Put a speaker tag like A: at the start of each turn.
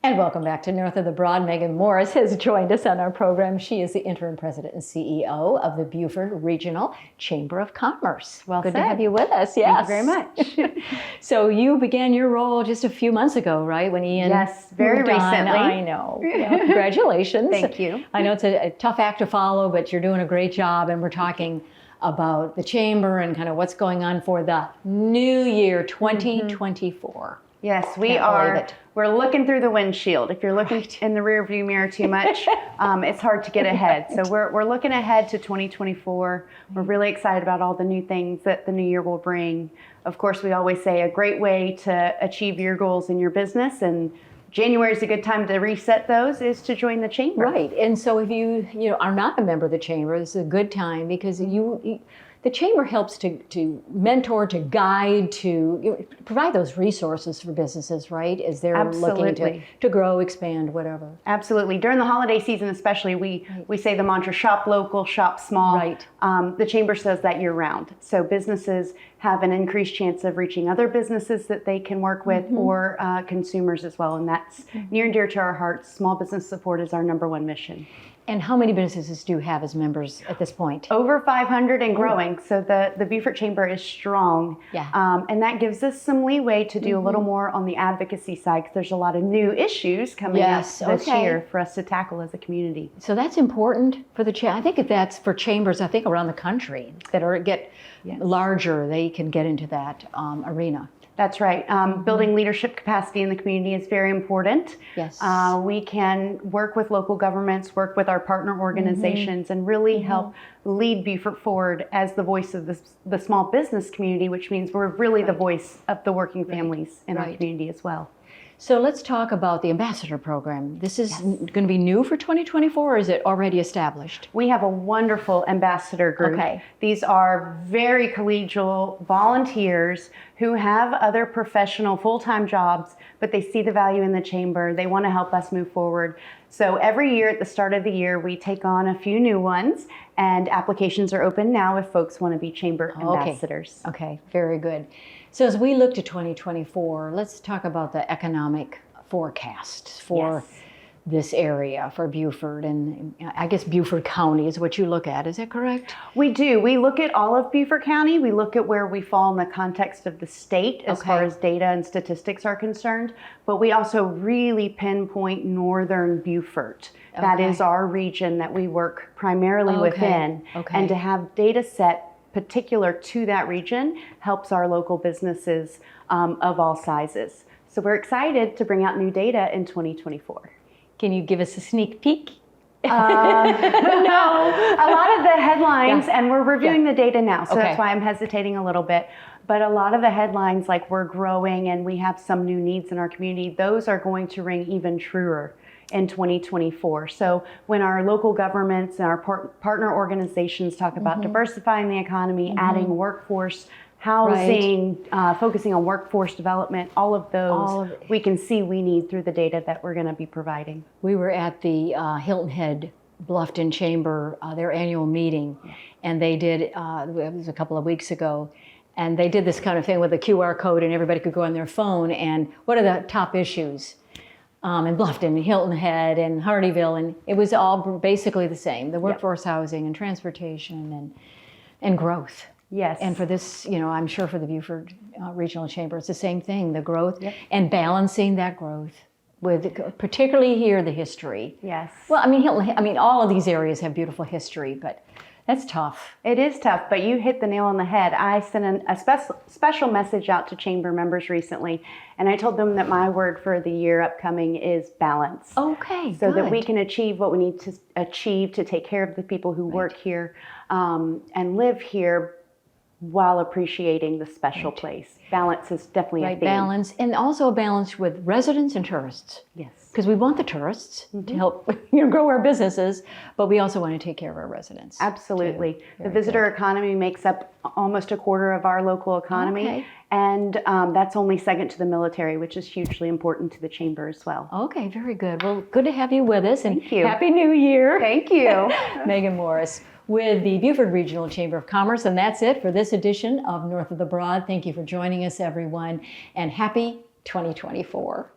A: And welcome back to North of the Broad. Megan Morris has joined us on our program. She is the interim president and CEO of the Beaufort Regional Chamber of Commerce.
B: Well
A: Good
B: said.
A: to have you with us. Yes.
B: Thank you very much.
A: So you began your role just a few months ago, right? When Ian
B: Yes, very
A: moved on.
B: recently.
A: I know. Yeah, congratulations.
B: Thank you.
A: I know it's a tough act to follow, but you're doing a great job. And we're talking about the chamber and kind of what's going on for the new year, 2024.
B: Yes, we
A: Can't
B: are.
A: believe it.
B: We're looking through the windshield. If you're looking in the rear view mirror too much, it's hard to get ahead. So we're looking ahead to 2024. We're really excited about all the new things that the new year will bring. Of course, we always say a great way to achieve your goals in your business, and January is a good time to reset those, is to join the chamber.
A: Right, and so if you are not a member of the chamber, this is a good time because the chamber helps to mentor, to guide, to provide those resources for businesses, right? As they're looking to grow, expand, whatever.
B: Absolutely. During the holiday season especially, we say the mantra, shop local, shop small.
A: Right.
B: The chamber says that year round. So businesses have an increased chance of reaching other businesses that they can work with, or consumers as well. And that's near and dear to our hearts. Small business support is our #1 mission.
A: And how many businesses do you have as members at this point?
B: Over 500 and growing. So the Beaufort Chamber is strong.
A: Yeah.
B: And that gives us some leeway to do a little more on the advocacy side, because there's a lot of new issues coming up this year for us to tackle as a community.
A: So that's important for the chamber. I think if that's for chambers, I think around the country that get larger, they can get into that arena.
B: That's right. Building leadership capacity in the community is very important.
A: Yes.
B: We can work with local governments, work with our partner organizations, and really help lead Beaufort forward as the voice of the small business community, which means we're really the voice of the working families in our community as well.
A: So let's talk about the ambassador program. This is going to be new for 2024, or is it already established?
B: We have a wonderful ambassador group.
A: Okay.
B: These are very collegial volunteers who have other professional full-time jobs, but they see the value in the chamber. They want to help us move forward. So every year at the start of the year, we take on a few new ones, and applications are open now if folks want to be chamber ambassadors.
A: Okay, very good. So as we look to 2024, let's talk about the economic forecasts for this area, for Beaufort, and I guess Beaufort County is what you look at. Is that correct?
B: We do. We look at all of Beaufort County. We look at where we fall in the context of the state as far as data and statistics are concerned, but we also really pinpoint northern Beaufort. That is our region that we work primarily within, and to have data set particular to that region helps our local businesses of all sizes. So we're excited to bring out new data in 2024.
A: Can you give us a sneak peek?
B: No, a lot of the headlines, and we're reviewing the data now, so that's why I'm hesitating a little bit. But a lot of the headlines, like we're growing and we have some new needs in our community, those are going to ring even truer in 2024. So when our local governments and our partner organizations talk about diversifying the economy, adding workforce, housing, focusing on workforce development, all of those we can see we need through the data that we're going to be providing.
A: We were at the Hilton Head Bluffton Chamber, their annual meeting, and they did, it was a couple of weeks ago, and they did this kind of thing with a QR code, and everybody could go on their phone, and what are the top issues in Bluffton, Hilton Head, and Hardyville, and it was all basically the same, the workforce housing and transportation and growth.
B: Yes.
A: And for this, I'm sure for the Beaufort Regional Chamber, it's the same thing, the growth and balancing that growth with, particularly here, the history.
B: Yes.
A: Well, all of these areas have beautiful history, but that's tough.
B: It is tough, but you hit the nail on the head. I sent a special message out to chamber members recently, and I told them that my word for the year upcoming is balance.
A: Okay,
B: so that we can achieve what we need to achieve to take care of the people who work here and live here, while appreciating the special place. Balance is definitely a theme.
A: Balance, and also a balance with residents and tourists.
B: Yes.
A: Because we want the tourists to help grow our businesses, but we also want to take care of our residents.
B: Absolutely. The visitor economy makes up almost a quarter of our local economy, and that's only second to the military, which is hugely important to the chamber as well.
A: Okay, very good. Well, good to have you with us, and
B: Thank you.
A: Happy New Year.
B: Thank you.
A: Megan Morris with the Beaufort Regional Chamber of Commerce, and that's it for this edition of North of the Broad. Thank you for joining us, everyone, and happy 2024.